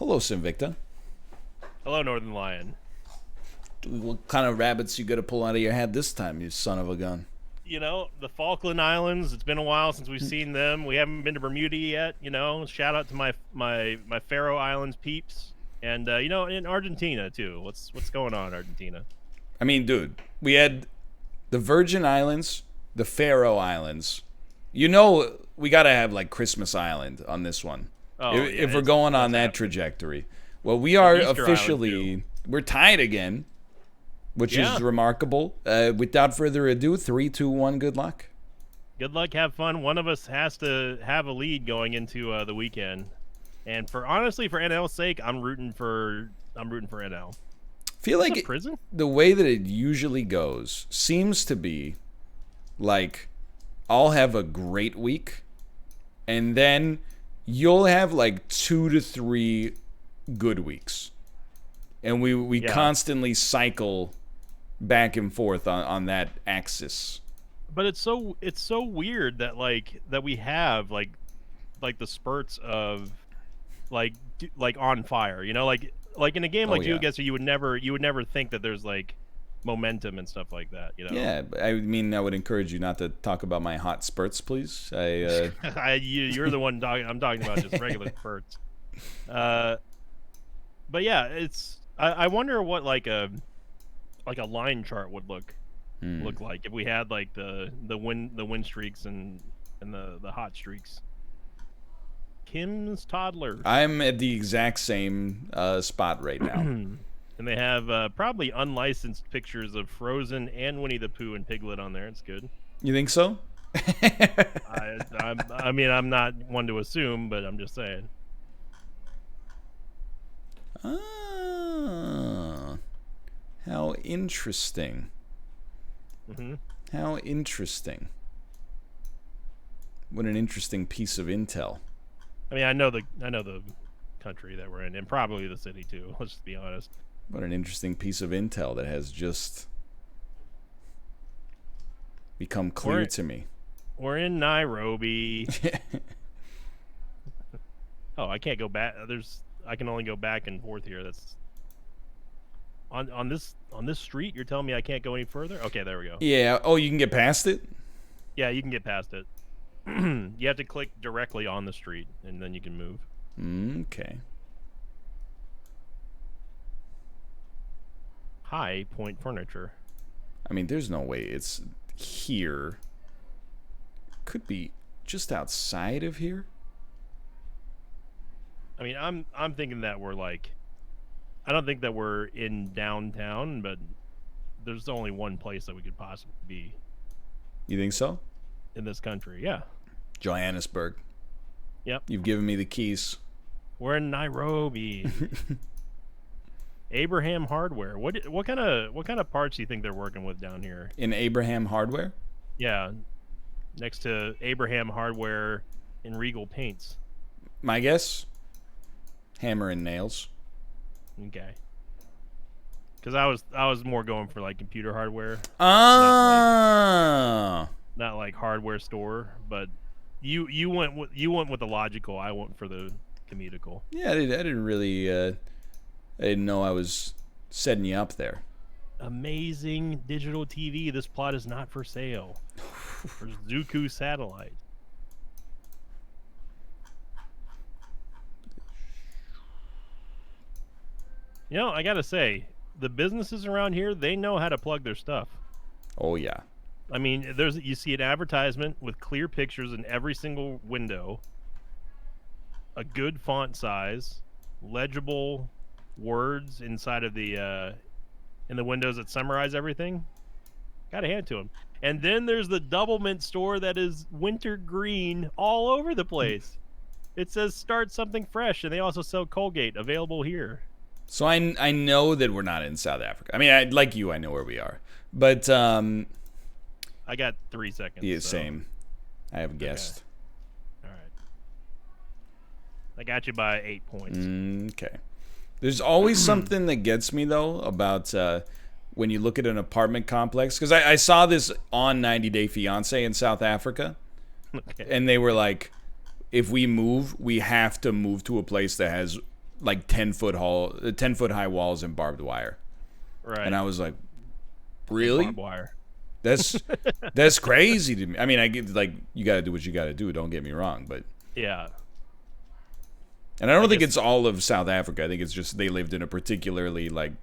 Hello, Sinvicta. Hello, Northernlion. What kind of rabbits you got to pull out of your hat this time, you son of a gun? The Falkland Islands. It's been a while since we've seen them. We haven't been to Bermuda yet. Shout out to my Faroe Islands peeps, and in Argentina too. What's going on, Argentina? I mean, dude, we had the Virgin Islands, the Faroe Islands. We got to have like Christmas Island on this one. Oh, if we're going on that happening. Trajectory. Well, we are Easter officially, we're tied again, which is remarkable. Without further ado, 3, 2, 1, good luck. Good luck, have fun. One of us has to have a lead going into the weekend, and honestly, for NL's sake, I'm rooting for NL. Feel like prison? The way that it usually goes seems to be like I'll have a great week, and then you'll have like 2 to 3 good weeks, and we constantly cycle back and forth on that axis. But it's so weird that we have like the spurts of like on fire, like in a game like Geoguessr, you would never think that there's like momentum and stuff like that, Yeah, I mean, I would encourage you not to talk about my hot spurts, please. You're the one talking. I'm talking about just regular spurts. But yeah, I wonder what like a line chart would look like if we had like the win streaks and the hot streaks. Kim's toddler. I'm at the exact same spot right now. And they have probably unlicensed pictures of Frozen and Winnie the Pooh and Piglet on there. It's good. You think so? I mean, I'm not one to assume, but I'm just saying. Ah, how interesting. How interesting. What an interesting piece of intel. I mean, I know the country that we're in, and probably the city too. Let's just be honest. What an interesting piece of intel that has just become clear to me. We're in Nairobi. Oh, I can't go back. I can only go back and forth here. That's on this street. You're telling me I can't go any further? Okay, there we go. Yeah. Oh, you can get past it? Yeah, you can get past it. You have to click directly on the street, and then you can move. Okay. High Point Furniture. I mean, there's no way it's here. Could be just outside of here. I mean, I'm thinking that we're like, I don't think that we're in downtown, but there's only one place that we could possibly be. You think so? In this country, yeah. Johannesburg. Yep. You've given me the keys. We're in Nairobi. Abraham Hardware. What kind of parts do you think they're working with down here? In Abraham Hardware? Yeah. Next to Abraham Hardware in Regal Paints. My guess? Hammer and nails. Okay. Because I was more going for like computer hardware. Ah. Not like hardware store, but you went with the logical. I went for the comedical. Yeah, I didn't really. I didn't know I was setting you up there. Amazing digital TV. This plot is not for sale. For Zuku Satellite. I gotta say, the businesses around here, they know how to plug their stuff. Oh yeah. I mean, you see an advertisement with clear pictures in every single window, a good font size, legible words inside of the in the windows that summarize everything. Gotta hand it to them. And then there's the Doublemint store that is winter green all over the place. It says start something fresh, and they also sell Colgate, available here. So I know that we're not in South Africa. I mean, like you, I know where we are. But I got 3 seconds. Yeah, same. I have guessed. Okay. All right. I got you by 8 points. Okay. There's always something that gets me, though, about when you look at an apartment complex. Because I saw this on 90 Day Fiancé in South Africa. Okay. And they were like, if we move, we have to move to a place that has like 10-foot high walls and barbed wire. Right. And I was like, really? Barbed wire. That's crazy to me. I mean, I get like you got to do what you got to do. Don't get me wrong, but yeah. And I don't think it's all of South Africa. I think it's just they lived in a particularly like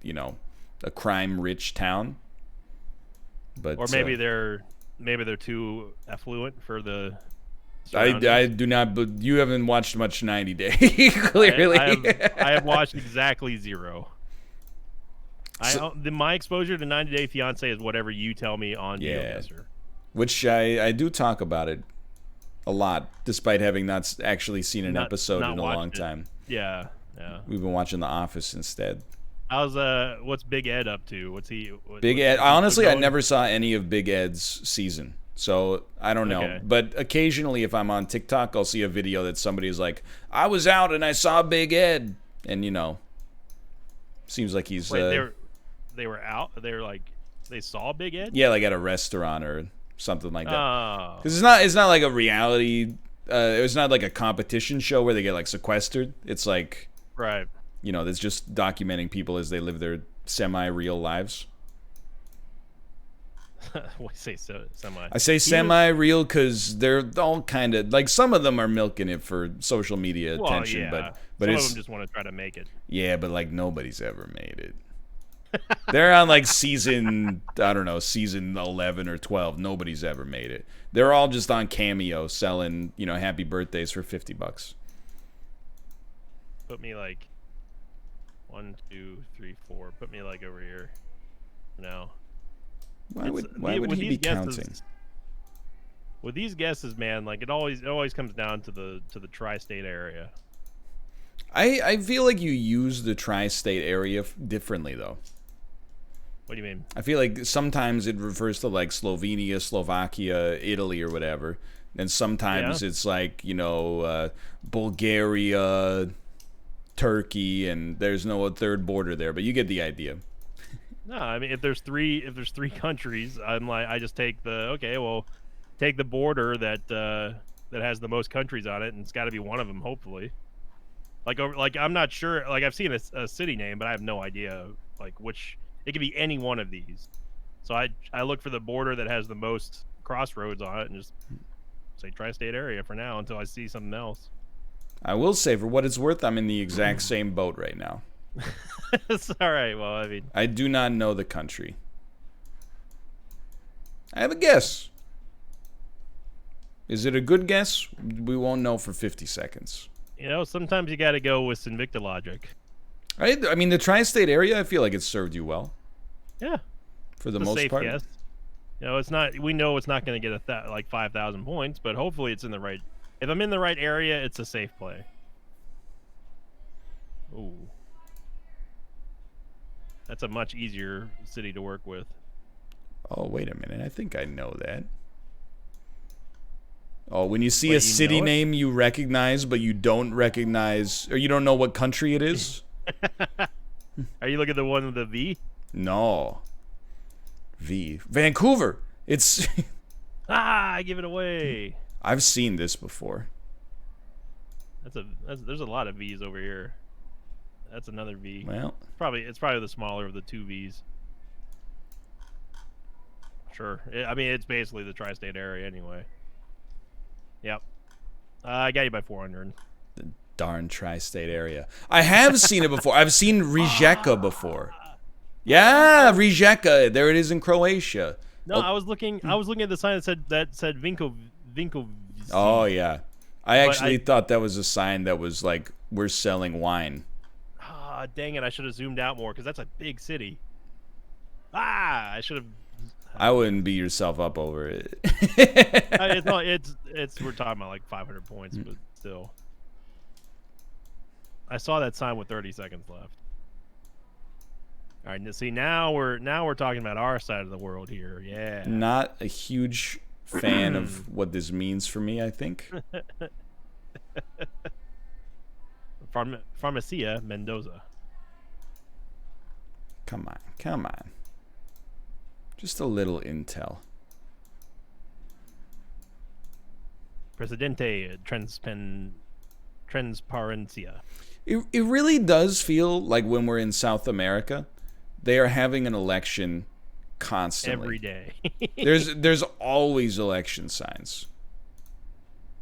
a crime-rich town. But or maybe they're too affluent for the. I do not. But you haven't watched much 90 Day. Clearly, I have watched exactly 0. My exposure to 90 Day Fiance is whatever you tell me on Geoguessr. Which I do talk about it a lot, despite having not actually seen an episode in a long time. Yeah. We've been watching The Office instead. What's Big Ed up to? Big Ed? Honestly, I never saw any of Big Ed's season, so I don't know. Okay. But occasionally, if I'm on TikTok, I'll see a video that somebody's like, "I was out and I saw Big Ed," and seems like he's. Wait, they were out. They were like, they saw Big Ed. Yeah, like at a restaurant or something like that. Oh. Because it's not like a reality. It's not like a competition show where they get like sequestered. It's like right. That's just documenting people as they live their semi-real lives. What say semi? I say semi-real because they're all kind of like some of them are milking it for social media attention, but some of them just want to try to make it. Yeah, but like nobody's ever made it. They're on like season 11 or 12. Nobody's ever made it. They're all just on Cameo selling, happy birthdays for $50. Put me like 1, 2, 3, 4. Put me like over here. No. Why would he be counting? With these guesses, man, like it always comes down to the tri-state area. I feel like you use the tri-state area differently though. What do you mean? I feel like sometimes it refers to like Slovenia, Slovakia, Italy, or whatever, and sometimes it's like Bulgaria, Turkey, and there's no third border there. But you get the idea. No, I mean if there's three countries, I just take take the border that has the most countries on it, and it's got to be one of them, hopefully. Like I'm not sure. Like I've seen a city name, but I have no idea like which. It could be any one of these. So I look for the border that has the most crossroads on it and just say tri-state area for now until I see something else. I will say, for what it's worth, I'm in the exact same boat right now. It's all right. Well, I mean, I do not know the country. I have a guess. Is it a good guess? We won't know for 50 seconds. Sometimes you got to go with Sinvicta logic. I mean, the tri-state area, I feel like it's served you well. Yeah. For the most part. Guess. It's not. We know it's not going to get like 5,000 points, but hopefully it's in the right. If I'm in the right area, it's a safe play. Ooh. That's a much easier city to work with. Oh, wait a minute. I think I know that. Oh, when you see a city name you recognize, but you don't recognize, or you don't know what country it is. Are you looking at the one with the V? No. V. Vancouver. It's. I give it away. I've seen this before. There's a lot of V's over here. That's another V. Well, it's probably the smaller of the two V's. Sure. I mean, it's basically the tri-state area anyway. Yep. I got you by 400. The darn tri-state area. I have seen it before. I've seen Rijeka before. Yeah, Rijeka. There it is in Croatia. No, I was looking at the sign that said Vinko. Oh yeah. I actually thought that was a sign that was like we're selling wine. Ah, dang it! I should have zoomed out more because that's a big city. I should have. I wouldn't beat yourself up over it. It's we're talking about like 500 points, but still. I saw that sign with 30 seconds left. All right, see now we're talking about our side of the world here. Yeah. Not a huge fan of what this means for me, I think. Farmacia Mendoza. Come on. Just a little intel. Presidente Transparencia. It really does feel like when we're in South America, they are having an election constantly. Every day. There's always election signs.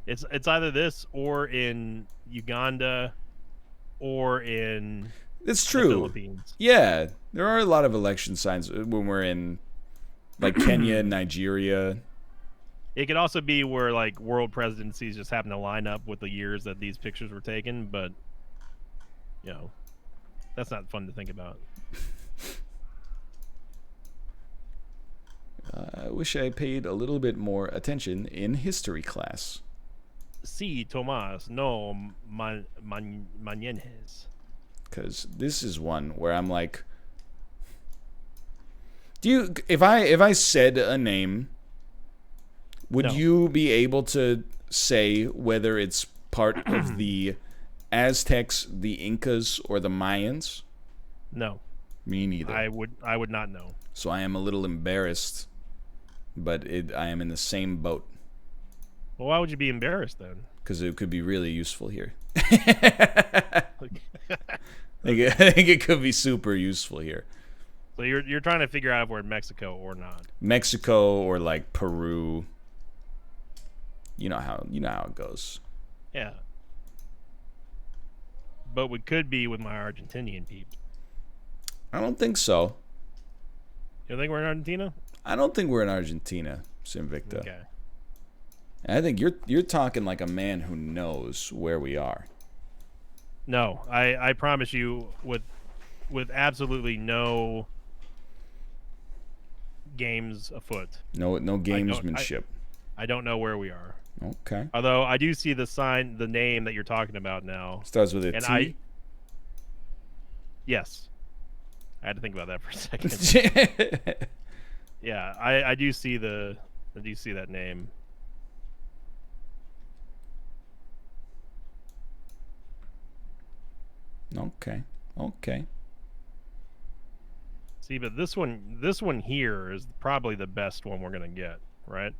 It's either this or in Uganda or in It's the true. Philippines. Yeah, there are a lot of election signs when we're in like Kenya, Nigeria. It could also be where like world presidencies just happen to line up with the years that these pictures were taken, but you know, that's not fun to think about. I wish I paid a little bit more attention in history class. Sí, Tomás, no mañanas. Because this is one where I'm like, if I said a name, would No. you be able to say whether it's part of the Aztecs, the Incas, or the Mayans? No. Me neither. I would not know. So I am a little embarrassed, but I am in the same boat. Well, why would you be embarrassed then? Because it could be really useful here. I think it could be super useful here. So you're trying to figure out if we're in Mexico or not. Mexico or like Peru. You know how it goes. Yeah. But we could be with my Argentinian peeps. I don't think so. You think we're in Argentina? I don't think we're in Argentina, Sinvicta. Okay. I think you're talking like a man who knows where we are. No, I promise you, with absolutely no games afoot. No gamesmanship. I don't know where we are. Okay. Although I do see the name that you're talking about now. Starts with a And T. Yes. I had to think about that for a second. Yeah, I do see that name. Okay. See, but this one here is probably the best one we're gonna get, right?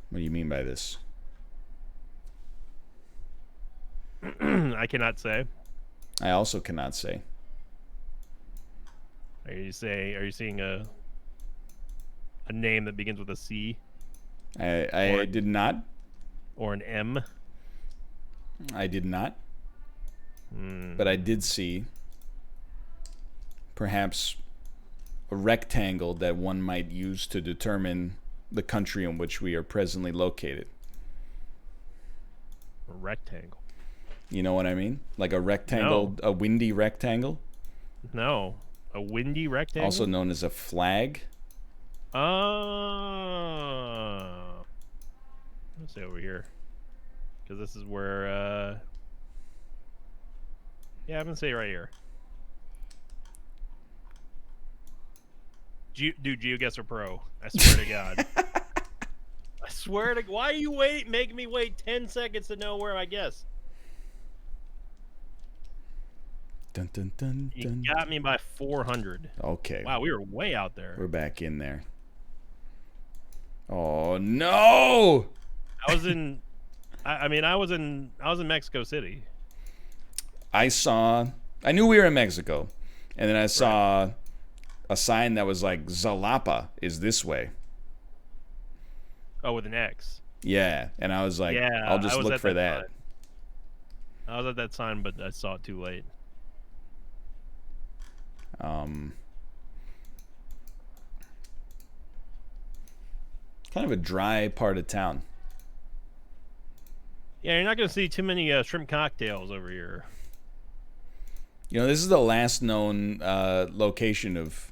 What do you mean by this? I cannot say. I also cannot say. Are you seeing a name that begins with a C? I did not. Or an M? I did not. But I did see perhaps a rectangle that one might use to determine the country in which we are presently located. A rectangle. You know what I mean? Like a rectangle, No. a windy rectangle, No. A windy rectangle? also known as a flag. Let's see over here. Because this is where, yeah, I'm going to say right here. Dude, Geoguessr Pro. I swear to God. I swear to... Why are you making me wait 10 seconds to know where I guess? Dun, dun, dun, dun. You got me by 400. Okay. Wow, we were way out there. We're back in there. Oh no! I was in... I was in Mexico City. I knew we were in Mexico, and then I saw a sign that was like Zalapa is this way. Oh, with an X. Yeah, and I was like, Yeah, I'll just I was look at for that that. sign. I was at that sign, but I saw it too late. Kind of a dry part of town. Yeah, you're not going to see too many shrimp cocktails over here. You know, this is the last known location of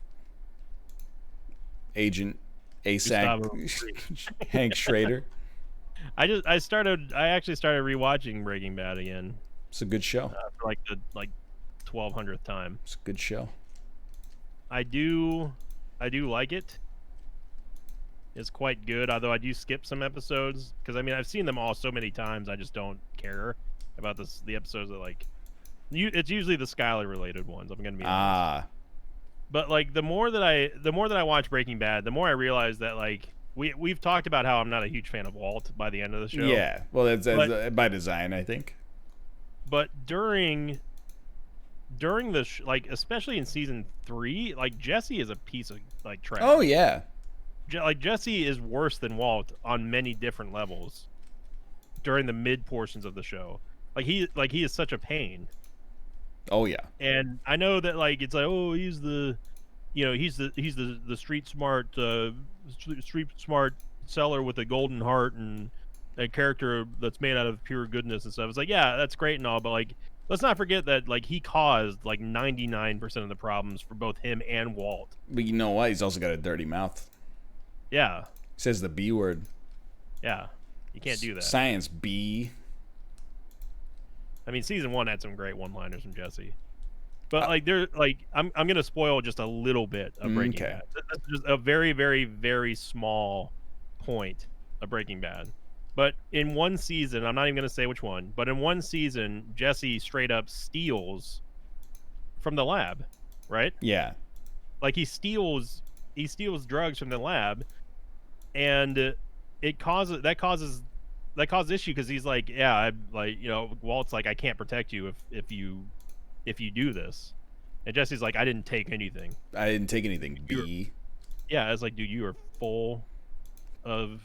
Agent ASAC Hank Schrader. I actually started rewatching Breaking Bad again. It's a good show. For like the 1200th time. It's a good show. I do like it. It's quite good, although I do skip some episodes because I mean I've seen them all so many times. I just don't care about the episodes that like. It's usually the Skylar related ones. I'm gonna be honest. But like the more that I watch Breaking Bad, the more I realize that like we've talked about how I'm not a huge fan of Walt by the end of the show. Yeah, well, that's But by design, I think. but during the like, especially in season 3, like, Jesse is a piece of like trash. Oh yeah, Like, Jesse is worse than Walt on many different levels during the mid portions of the show. Like, he is such a pain. oh yeah. And I know that, like, it's like, oh, he's the street smart seller with a golden heart and a character that's made out of pure goodness and stuff. It's like, yeah, that's great and all, but, like, let's not forget that, like, he caused like 99% of the problems for both him and Walt. But you know what? He's also got a dirty mouth. Yeah. He says the B word. Yeah. You can't do that. Science B. I mean, season 1 had some great one-liners from Jesse. But like, I'm gonna spoil just a little bit of Breaking Bad. That's just a very, very, very small point of Breaking Bad. But in one season, I'm not even gonna say which one, but in one season, Jesse straight up steals from the lab, right? Yeah. Like, he steals drugs from the lab, and it causes issue because he's like, yeah, Walt's like, I can't protect you if you do this. And Jesse's like, I didn't take anything. I didn't take anything, B. Yeah, it's like, dude, you are full of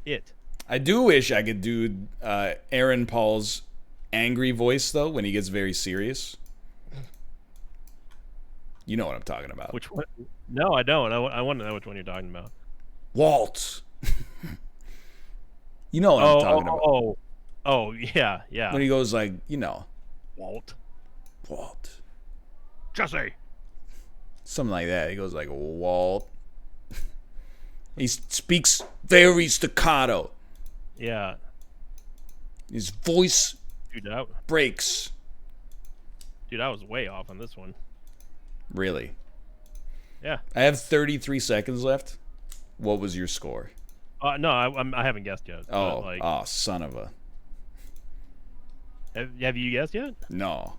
it. I do wish I could do Aaron Paul's angry voice, though, when he gets very serious. You know what I'm talking about. Which one? No, I don't. I want to know which one you're talking about. Walt. You know what I'm talking about. Oh, yeah. When he goes like, Walt. Jesse. Something like that. He goes like, Walt. He speaks very staccato. Yeah. His voice breaks. Dude, I was way off on this one. Really? Yeah. I have 33 seconds left. What was your score? No, I haven't guessed yet. Oh, son of a. Have you guessed yet? No.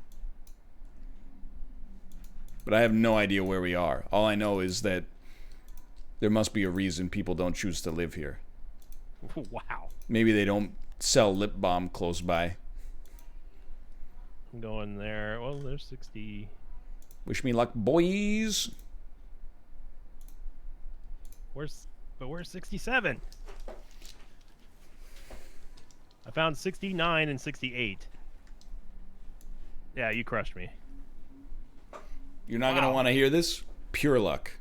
But I have no idea where we are. All I know is that there must be a reason people don't choose to live here. Wow. Maybe they don't sell lip balm close by. I'm going there. Well, there's 60. Wish me luck, boys. Where's 67? I found 69 and 68. Yeah, you crushed me. You're not gonna want to hear this. Pure luck.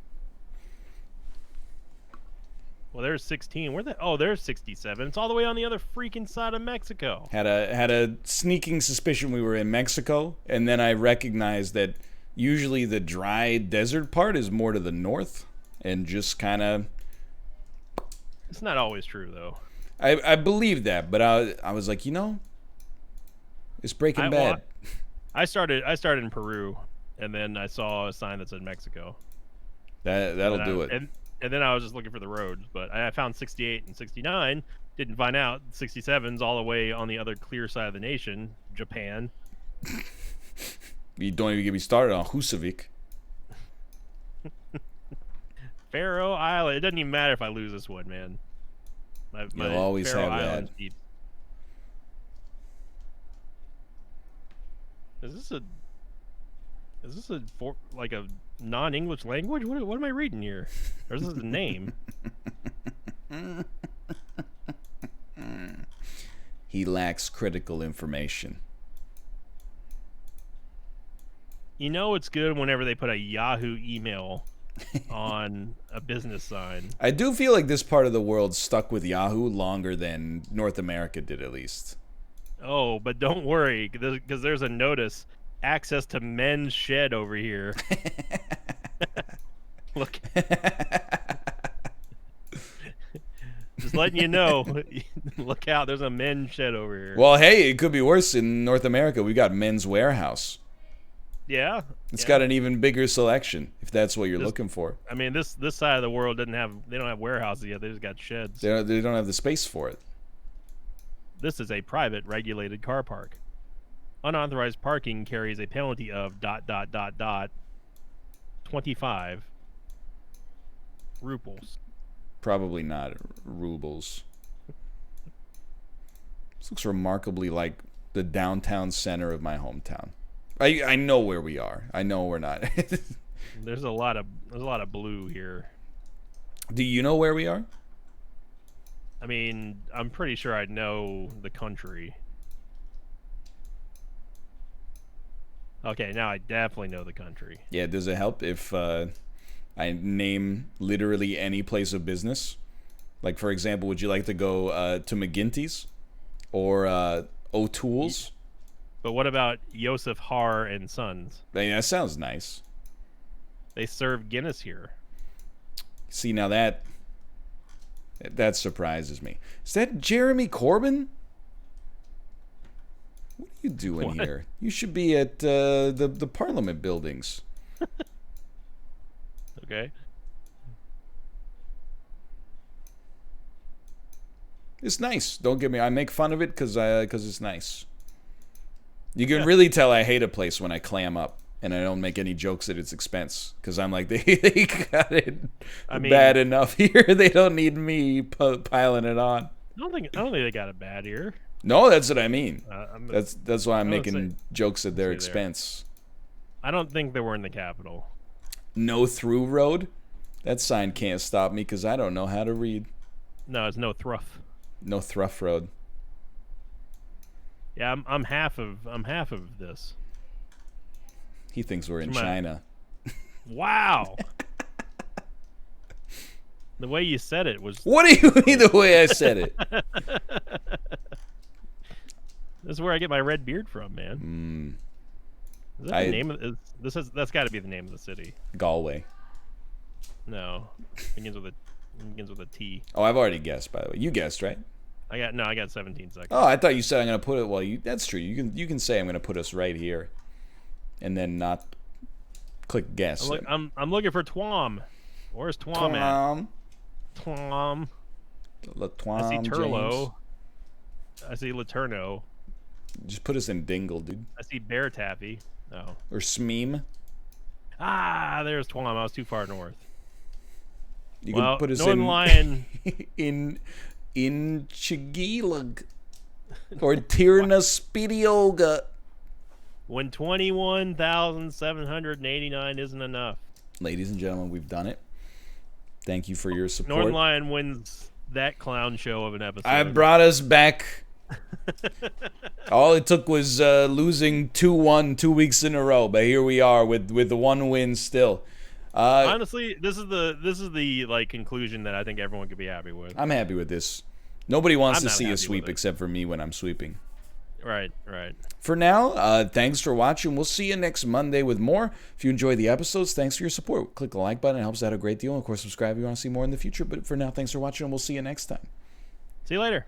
Well, there's 16. There's 67. It's all the way on the other freaking side of Mexico. Had a sneaking suspicion we were in Mexico, and then I recognized that usually the dry desert part is more to the north, and just kind of. It's not always true, though. I believe that, but I was like, it's Breaking Bad. I started in Peru, and then I saw a sign that said Mexico. That'll do it. And then I was just looking for the roads, but I found 68 and 69. Didn't find out 67's all the way on the other clear side of the nation, Japan. You don't even get me started on Husavik. Faroe Island. It doesn't even matter if I lose this one, man. You'll always Faroe have Island that. Is this a non-English language? What am I reading here? Or is this a name? He lacks critical information. It's good whenever they put a Yahoo email on a business sign. I do feel like this part of the world stuck with Yahoo longer than North America did, at least. Oh, but don't worry, because there's a notice. Access to men's shed over here. Look. Just letting you know. Look out, there's a men's shed over here. Well, hey, it could be worse in North America. We got Men's Warehouse. Yeah. It's got an even bigger selection, if that's what you're looking for. I mean, this side of the world they don't have warehouses yet. They just got sheds. They don't have the space for it. This is a private regulated car park. Unauthorized parking carries a penalty of ... 25 rubles. Probably not rubles. This looks remarkably like the downtown center of my hometown. I know where we are. I know we're not. There's a lot of blue here. Do you know where we are? I mean, I'm pretty sure I know the country. Okay, now I definitely know the country. Yeah, does it help if I name literally any place of business? Like, for example, would you like to go to McGinty's or O'Toole's? But what about Yosef Har and Sons? I mean, that sounds nice. They serve Guinness here. See, now that surprises me. Is that Jeremy Corbyn? What are you doing here? You should be at the Parliament buildings. Okay. It's nice. Don't get me. I make fun of it because it's nice. You can really tell I hate a place when I clam up and I don't make any jokes at its expense because I'm like they got it bad enough here. They don't need me piling it on. I don't think they got it bad here. No, that's what I mean. That's why I'm I making jokes at their expense. I don't think they were in the capital. No through road? That sign can't stop me because I don't know how to read. No, it's no thruff. No thruff road. Yeah, I'm half of this. He thinks we're in China. Wow. The way you said it was. What do you mean the way I said it? This is where I get my red beard from, man. Is that the name of that's got to be the name of the city. Galway. No, begins with a T. Oh, I've already guessed. By the way, you guessed, right? I got 17 seconds. Oh, I thought you said I'm gonna put it. Well, that's true. You can say I'm gonna put us right here, and then not click guess. I'm looking for Twom. Where's Twom at? Twom. I see Turlo. I see Laterno. Just put us in Dingle, dude. I see Bear Taffy. Oh. Or Smeem. Ah, there's Twom. I was too far north. You can put us Northernlion in Chigilag or Tirnaspidioga. When 21,789 isn't enough. Ladies and gentlemen, we've done it. Thank you for your support. Northernlion wins that clown show of an episode. I brought us back. All it took was losing 2-1 2 weeks in a row, but here we are with the one win still. Honestly, this is the like conclusion that I think everyone could be happy with. I'm happy with this. Nobody wants to see a sweep except for me when I'm sweeping. Right. For now, thanks for watching. We'll see you next Monday with more. If you enjoyed the episodes, thanks for your support. Click the like button. It helps out a great deal. And of course, subscribe if you want to see more in the future. But for now, thanks for watching, and we'll see you next time. See you later.